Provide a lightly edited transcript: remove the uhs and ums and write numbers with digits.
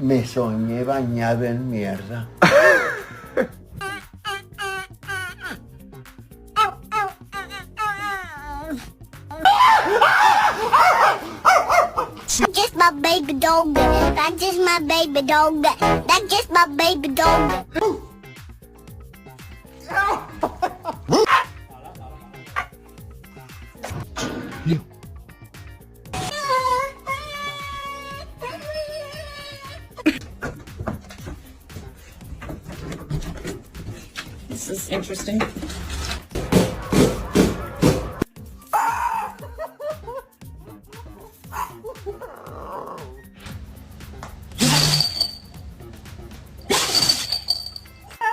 Me soñé bañado en mierda. That's just my baby dog. That's just my baby dog. That's just my baby dog. This is interesting.